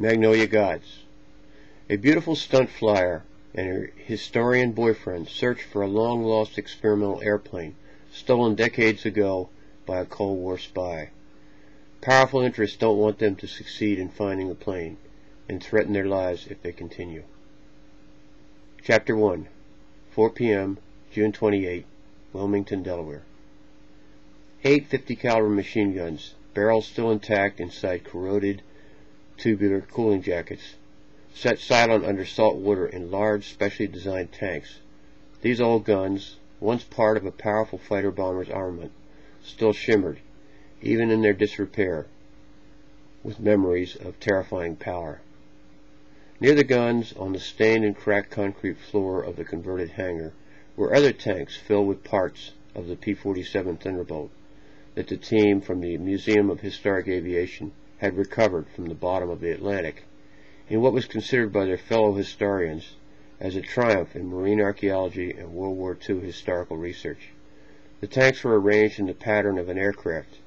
Magnolia Gods. A beautiful stunt flyer and her historian boyfriend search for a long-lost experimental airplane stolen decades ago by a Cold War spy. Powerful interests don't want them to succeed in finding the plane and threaten their lives if they continue. Chapter 1, 4 p.m., June 28, Wilmington, Delaware. 8 50-caliber machine guns, barrels still intact inside corroded tubular cooling jackets, set silent under salt water in large, specially designed tanks. These old guns, once part of a powerful fighter-bomber's armament, still shimmered, even in their disrepair, with memories of terrifying power. Near the guns, on the stained and cracked concrete floor of the converted hangar, were other tanks filled with parts of the P-47 Thunderbolt that the team from the Museum of Historic Aviation had recovered from the bottom of the Atlantic, in what was considered by their fellow historians as a triumph in marine archaeology and World War II historical research. The tanks were arranged in the pattern of an aircraft,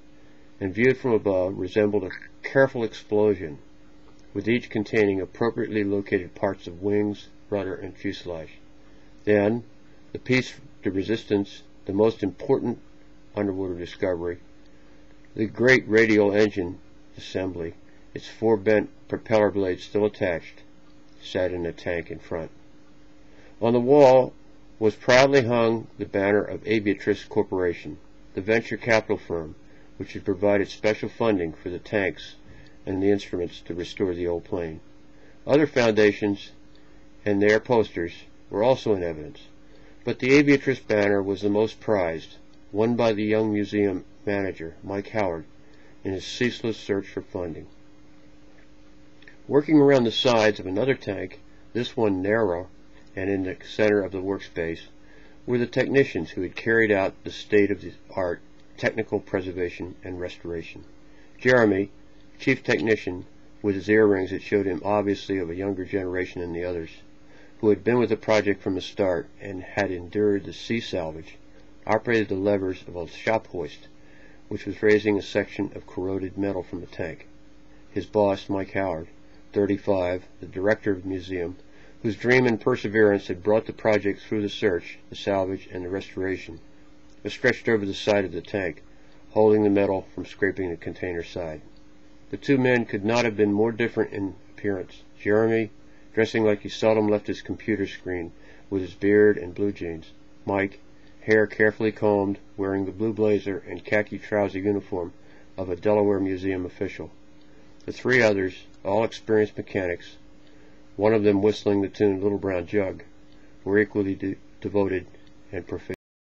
and viewed from above resembled a careful explosion, with each containing appropriately located parts of wings, rudder, and fuselage. Then, the piece de resistance, the most important underwater discovery, the great radial engine assembly, its 4 bent propeller blades still attached, sat in a tank in front. On the wall was proudly hung the banner of Aviation Corporation, the venture capital firm which had provided special funding for the tanks and the instruments to restore the old plane. Other foundations and their posters were also in evidence, but the Aviatrix banner was the most prized, won by the young museum manager, Mike Howard, in his ceaseless search for funding. Working around the sides of another tank, this one narrow and in the center of the workspace, were the technicians who had carried out the state-of-the-art technical preservation and restoration. Jeremy, chief technician, with his earrings that showed him obviously of a younger generation than the others, who had been with the project from the start and had endured the sea salvage, operated the levers of a shop hoist, which was raising a section of corroded metal from the tank. His boss, Mike Howard, 35, the director of the museum, whose dream and perseverance had brought the project through the search, the salvage, and the restoration, was stretched over the side of the tank, holding the metal from scraping the container side. The 2 men could not have been more different in appearance. Jeremy, dressing like he seldom left his computer screen, with his beard and blue jeans. Mike, hair carefully combed, wearing the blue blazer and khaki trouser uniform of a Delaware museum official. The 3 others, all experienced mechanics, one of them whistling the tune Little Brown Jug, were equally devoted and proficient.